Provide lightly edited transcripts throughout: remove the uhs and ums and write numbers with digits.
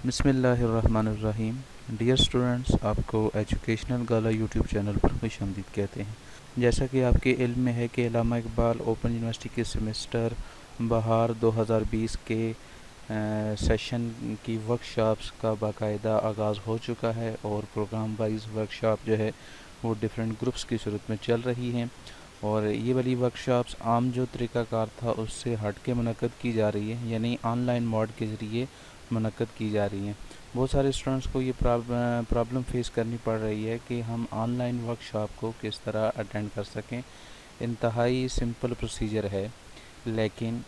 بسم اللہ الرحمن الرحیم۔ ڈیئر اسٹوڈنٹس، آپ کو ایجوکیشنل گالا یوٹیوب چینل پر خوش آمدید کہتے ہیں۔ جیسا کہ آپ کے علم میں ہے کہ علامہ اقبال اوپن یونیورسٹی کے سیمسٹر بہار 2020 کے سیشن کی ورکشاپس کا باقاعدہ آغاز ہو چکا ہے، اور پروگرام وائز ورکشاپ جو ہے وہ ڈیفرنٹ گروپس کی صورت میں چل رہی ہیں، اور یہ والی ورکشاپس عام جو طریقہ کار تھا اس سے ہٹ کے منعقد کی جا رہی ہے، یعنی آن لائن موڈ کے ذریعے منعقد کی جا رہی ہیں۔ بہت سارے اسٹوڈنٹس کو یہ پرابلم فیس کرنی پڑ رہی ہے کہ ہم آن لائن ورکشاپ کو کس طرح اٹینڈ کر سکیں۔ انتہائی سمپل پروسیجر ہے، لیکن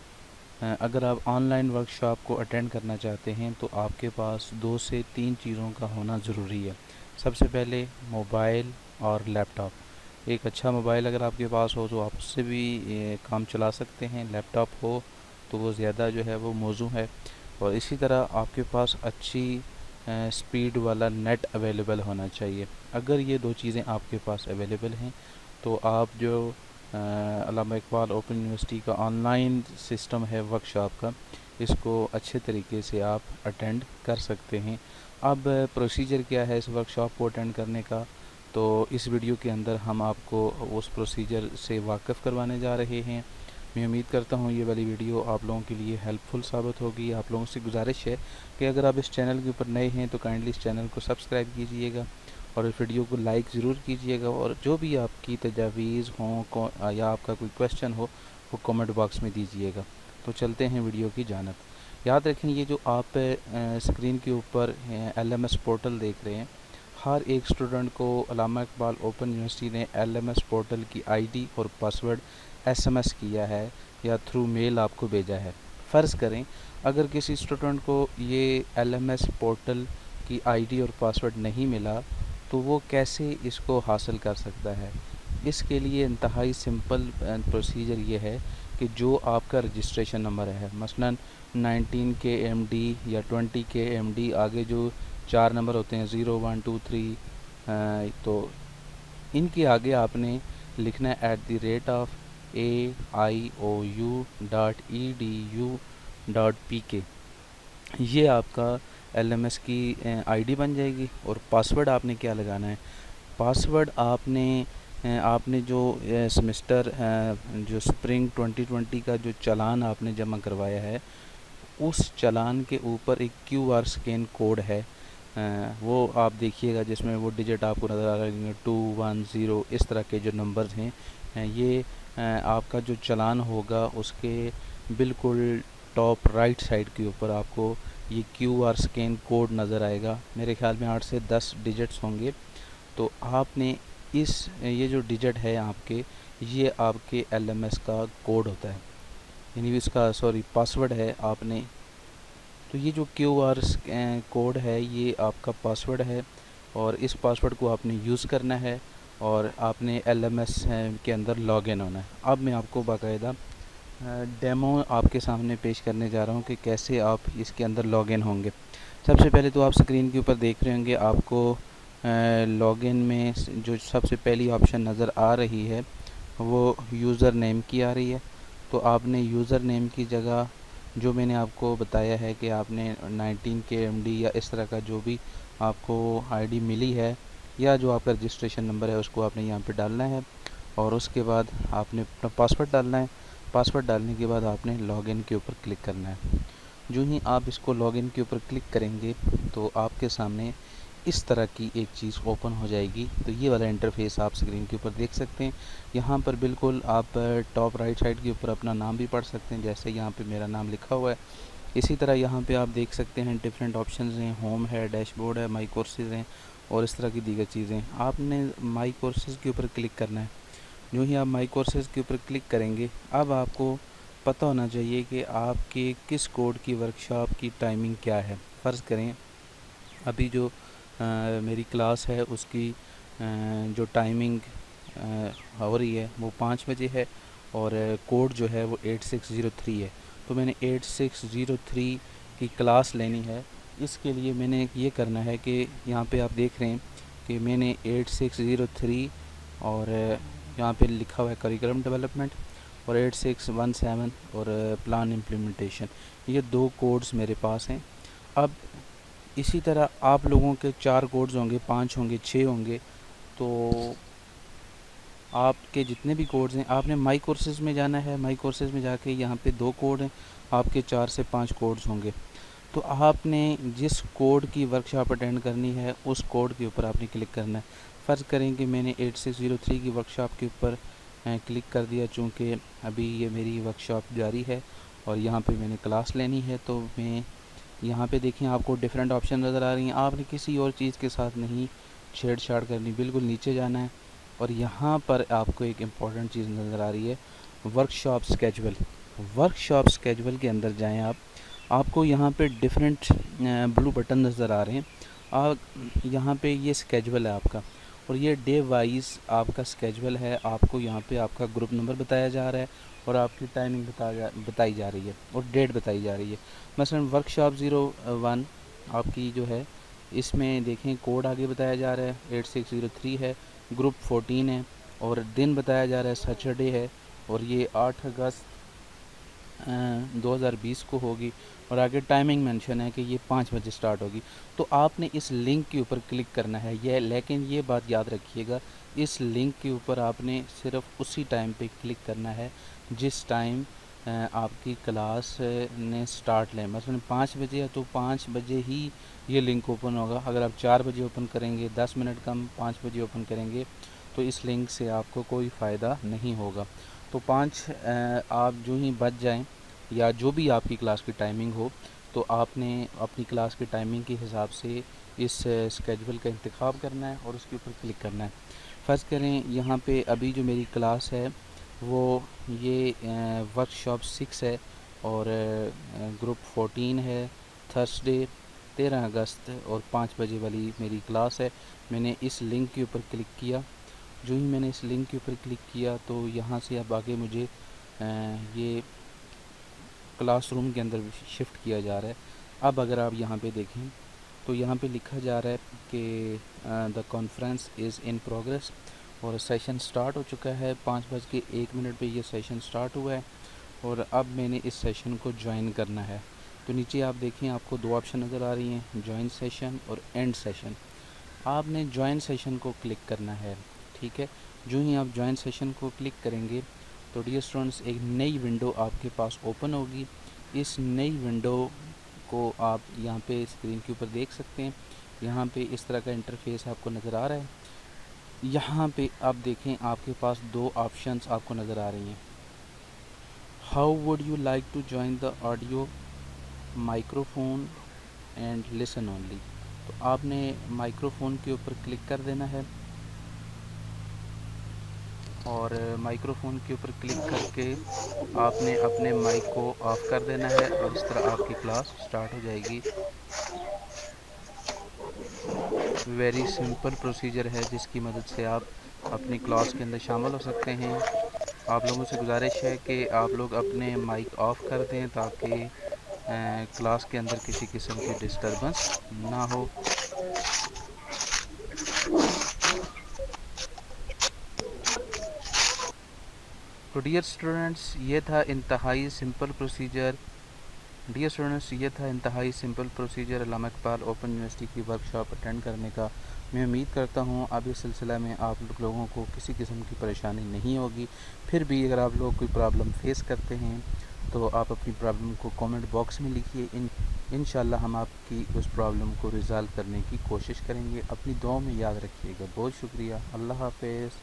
اگر آپ آن لائن ورکشاپ کو اٹینڈ کرنا چاہتے ہیں تو آپ کے پاس 2 سے 3 چیزوں کا ہونا ضروری ہے۔ سب سے پہلے موبائل اور لیپ ٹاپ۔ ایک اچھا موبائل اگر آپ کے پاس ہو تو آپ اس سے بھی کام چلا سکتے ہیں، لیپ ٹاپ ہو تو وہ زیادہ جو ہے وہ موزوں ہے، اور اسی طرح آپ کے پاس اچھی سپیڈ والا نیٹ اویلیبل ہونا چاہیے۔ اگر یہ 2 چیزیں آپ کے پاس اویلیبل ہیں تو آپ جو علامہ اقبال اوپن یونیورسٹی کا آن لائن سسٹم ہے ورکشاپ کا، اس کو اچھے طریقے سے آپ اٹینڈ کر سکتے ہیں۔ اب پروسیجر کیا ہے اس ورکشاپ کو اٹینڈ کرنے کا، تو اس ویڈیو کے اندر ہم آپ کو اس پروسیجر سے واقف کروانے جا رہے ہیں۔ میں امید کرتا ہوں یہ والی ویڈیو آپ لوگوں کے لیے ہیلپ فل ثابت ہوگی۔ آپ لوگوں سے گزارش ہے کہ اگر آپ اس چینل کے اوپر نئے ہیں تو کائنڈلی اس چینل کو سبسکرائب کیجئے گا، اور اس ویڈیو کو لائک ضرور کیجئے گا، اور جو بھی آپ کی تجاویز ہوں یا آپ کا کوئی کویسچن ہو وہ کامنٹ باکس میں دیجئے گا۔ تو چلتے ہیں ویڈیو کی جانب۔ یاد رکھیں، یہ جو آپ اسکرین کے اوپر ایل ایم ایس پورٹل دیکھ رہے ہیں، ہر ایک اسٹوڈنٹ کو علامہ اقبال اوپن یونیورسٹی نے ایل ایم ایس پورٹل کی آئی ڈی اور پاسورڈ ایس ایم ایس کیا ہے یا تھرو میل آپ کو بھیجا ہے۔ فرض کریں اگر کسی اسٹوڈنٹ کو یہ ایل ایم ایس پورٹل کی آئی ڈی اور پاسورڈ نہیں ملا تو وہ کیسے اس کو حاصل کر سکتا ہے؟ اس کے لیے انتہائی سمپل پروسیجر یہ ہے کہ جو آپ کا رجسٹریشن نمبر ہے، مثلاً 19 کے ایم ڈی یا 20 کے ایم ڈی، آگے جو 4 نمبر ہوتے ہیں 0 1 2 3، تو ان کے آگے آپ نے لکھنا ہے AIOU.edu.pk۔ یہ آپ کا ایل ایم ایس کی آئی ڈی بن جائے گی، اور پاسورڈ آپ نے کیا لگانا ہے؟ پاسورڈ آپ نے جو سیمسٹر جو سپرنگ 2020 کا جو چالان آپ نے جمع کروایا ہے، اس چالان کے اوپر ایک کیو آر اسکین کوڈ ہے، وہ آپ دیکھیے گا جس میں وہ ڈیجٹ آپ کو نظر آ رہے ہیں 2 1 0، اس طرح کے جو نمبرز ہیں، یہ آپ کا جو چالان ہوگا اس کے بالکل ٹاپ رائٹ سائڈ کے اوپر آپ کو یہ کیو آر اسکین کوڈ نظر آئے گا۔ میرے خیال میں 8 سے 10 ڈیجٹس ہوں گے، تو آپ نے یہ جو ڈیجٹ ہے آپ کے، یہ آپ کے ایل ایم ایس کا کوڈ ہوتا ہے، یعنی اس کا پاسورڈ ہے آپ نے۔ تو یہ جو کیو آر کوڈ ہے یہ آپ کا پاسورڈ ہے، اور اس پاسورڈ کو آپ نے یوز کرنا ہے، اور آپ نے ایل ایم ایس کے اندر لاگ ان ہونا ہے۔ اب میں آپ کو باقاعدہ ڈیمو آپ کے سامنے پیش کرنے جا رہا ہوں کہ کیسے آپ اس کے اندر لاگ ان ہوں گے۔ سب سے پہلے تو آپ اسکرین کے اوپر دیکھ رہے ہوں گے، آپ کو لاگ ان میں جو سب سے پہلی آپشن نظر آ رہی ہے وہ یوزر نیم کی آ رہی ہے۔ تو آپ نے یوزر نیم کی جگہ جو میں نے آپ کو بتایا ہے کہ آپ نے 19 کے ایم ڈی یا اس طرح کا جو بھی آپ کو آئی ڈی ملی ہے، یا جو آپ کا رجسٹریشن نمبر ہے، اس کو آپ نے یہاں پہ ڈالنا ہے، اور اس کے بعد آپ نے اپنا پاسورڈ ڈالنا ہے۔ پاسورڈ ڈالنے کے بعد آپ نے لاگ ان کے اوپر کلک کرنا ہے۔ جو ہی آپ اس کو لاگ ان کے اوپر کلک کریں گے تو آپ کے سامنے اس طرح کی ایک چیز اوپن ہو جائے گی۔ تو یہ والا انٹرفیس آپ اسکرین کے اوپر دیکھ سکتے ہیں۔ یہاں پر بالکل آپ ٹاپ رائٹ سائڈ کے اوپر اپنا نام بھی پڑھ سکتے ہیں، جیسے یہاں پہ میرا نام لکھا ہوا ہے۔ اسی طرح یہاں پہ آپ دیکھ سکتے ہیں ڈیفرنٹ آپشنز ہیں، ہوم ہے، ڈیش بورڈ ہے، مائی کورسز ہیں، اور اس طرح کی دیگر چیزیں۔ آپ نے مائی کورسز کے اوپر کلک کرنا ہے۔ جو ہی آپ مائی کورسز کے اوپر کلک کریں گے، اب آپ کو پتہ ہونا چاہیے کہ آپ کے کس کوڈ کی ورکشاپ کی ٹائمنگ کیا ہے۔ فرض کریں ابھی جو میری کلاس ہے اس کی جو ٹائمنگ ہو رہی ہے وہ 5 بجے ہے، اور کوڈ جو ہے وہ 8603 ہے، تو میں نے 8603 کی کلاس لینی ہے۔ اس کے لیے میں نے یہ کرنا ہے کہ یہاں پہ آپ دیکھ رہے ہیں کہ میں نے 8603 اور یہاں پہ لکھا ہوا ہے کریکولم ڈیولپمنٹ، اور 8617 اور پلان امپلیمنٹیشن، یہ 2 کوڈز میرے پاس ہیں۔ اب اسی طرح آپ لوگوں کے 4 کوڈز ہوں گے، 5 ہوں گے، 6 ہوں گے، تو آپ کے جتنے بھی کوڈز ہیں آپ نے مائی کورسز میں جانا ہے. مائی کورسز میں جا کے یہاں پہ 2 کوڈ ہیں، آپ کے 4 سے 5 کوڈز ہوں گے. تو آپ نے جس کوڈ کی ورکشاپ اٹینڈ کرنی ہے اس کوڈ کے اوپر آپ نے کلک کرنا ہے. فرض کریں کہ میں نے 8603 کی ورکشاپ کے اوپر کلک کر دیا، چونکہ ابھی یہ میری ورکشاپ جاری ہے اور یہاں پہ میں نے کلاس لینی ہے. تو میں یہاں پہ دیکھیں آپ کو ڈیفرنٹ آپشن نظر آ رہی ہیں. آپ نے کسی اور چیز کے ساتھ نہیں چھیڑ چھاڑ کرنی، بالکل نیچے جانا ہے اور یہاں پر آپ کو ایک امپورٹنٹ چیز نظر آ رہی ہے، work shop schedule. Work shop schedule کے اندر جائیں آپ کو یہاں پہ ڈیفرنٹ بلو بٹن نظر آ رہے ہیں. آپ یہاں پہ یہ اسکیجول ہے آپ کا، اور یہ ڈے وائز آپ کا اسکیجول ہے. آپ کو یہاں پہ آپ کا گروپ نمبر بتایا جا رہا ہے اور آپ کی ٹائمنگ بتائی جا رہی ہے اور ڈیٹ بتائی جا رہی ہے. مثلا ورک شاپ 01 آپ کی جو ہے، اس میں دیکھیں کوڈ آگے بتایا جا رہا ہے 8603 ہے، گروپ 14 ہے، اور دن بتایا جا رہا ہے سیٹرڈے ہے، اور یہ 8 اگست 2020 کو ہوگی، اور آگے ٹائمنگ مینشن ہے کہ یہ 5 بجے سٹارٹ ہوگی. تو آپ نے اس لنک کے اوپر کلک کرنا ہے. لیکن یہ بات یاد رکھیے گا، اس لنک کے اوپر آپ نے صرف اسی ٹائم پہ کلک کرنا ہے جس ٹائم آپ کی کلاس نے سٹارٹ لیں. مثلا 5 بجے ہے تو 5 بجے ہی یہ لنک اوپن ہوگا. اگر آپ 4 بجے اوپن کریں گے، 10 منٹ کم 5 بجے اوپن کریں گے، تو اس لنک سے آپ کو کوئی فائدہ نہیں ہوگا. تو 5 آپ جو ہی بچ جائیں یا جو بھی آپ کی کلاس کی ٹائمنگ ہو، تو آپ نے اپنی کلاس کی ٹائمنگ کے حساب سے اس اسکیجول کا انتخاب کرنا ہے اور اس کے اوپر کلک کرنا ہے. فرض کریں یہاں پہ ابھی جو میری کلاس ہے وہ یہ ورک شاپ 6 ہے اور گروپ 14 ہے، تھرسڈے 13 اگست اور 5 بجے والی میری کلاس ہے. میں نے اس لنک کے اوپر کلک کیا. جو ہی میں نے اس لنک کے اوپر کلک کیا تو یہاں سے اب آگے مجھے یہ کلاس روم کے اندر شفٹ کیا جا رہا ہے. اب اگر آپ یہاں پہ دیکھیں تو یہاں پہ لکھا جا رہا ہے کہ دا کانفرنس از ان پروگریس، اور سیشن سٹارٹ ہو چکا ہے. 5:01 پہ یہ سیشن سٹارٹ ہوا ہے اور اب میں نے اس سیشن کو جوائن کرنا ہے. تو نیچے آپ دیکھیں آپ کو 2 آپشن نظر آ رہی ہیں، جوائن سیشن اور اینڈ سیشن. آپ نے جوائن سیشن کو کلک کرنا ہے. ٹھیک ہے، جو ہی آپ جوائن سیشن کو کلک کریں گے تو ڈیئر اسٹوڈنٹس ایک نئی ونڈو آپ کے پاس اوپن ہوگی. اس نئی ونڈو کو آپ یہاں پہ اسکرین کے اوپر دیکھ سکتے ہیں. یہاں پہ اس طرح کا انٹرفیس آپ کو نظر آ رہا ہے. یہاں پہ آپ دیکھیں آپ کے پاس 2 آپشنز آپ کو نظر آ رہی ہیں. How would you like to join the audio, microphone and listen only. تو آپ نے مائکرو فون کے اوپر کلک کر دینا ہے اور مائکرو فون کے اوپر کلک کر کے آپ نے اپنے مائک کو آف کر دینا ہے اور اس طرح آپ کی کلاس سٹارٹ ہو جائے گی. ویری سمپل پروسیجر ہے جس کی مدد سے آپ اپنی کلاس کے اندر شامل ہو سکتے ہیں. آپ لوگوں سے گزارش ہے کہ آپ لوگ اپنے مائک آف کر دیں تاکہ کلاس کے اندر کسی قسم کی ڈسٹربنس نہ ہو. تو ڈیئر اسٹوڈنٹس یہ تھا انتہائی سمپل پروسیجر علامہ اقبال اوپن یونیورسٹی کی ورکشاپ اٹینڈ کرنے کا. میں امید کرتا ہوں اب اس سلسلہ میں آپ لوگوں کو کسی قسم کی پریشانی نہیں ہوگی. پھر بھی اگر آپ لوگ کوئی پرابلم فیس کرتے ہیں تو آپ اپنی پرابلم کو کومنٹ باکس میں لکھیے. انشاءاللہ ہم آپ کی اس پرابلم کو ریزالو کرنے کی کوشش کریں گے. اپنی دعاؤں میں یاد رکھیے گا. بہت شکریہ. اللہ حافظ.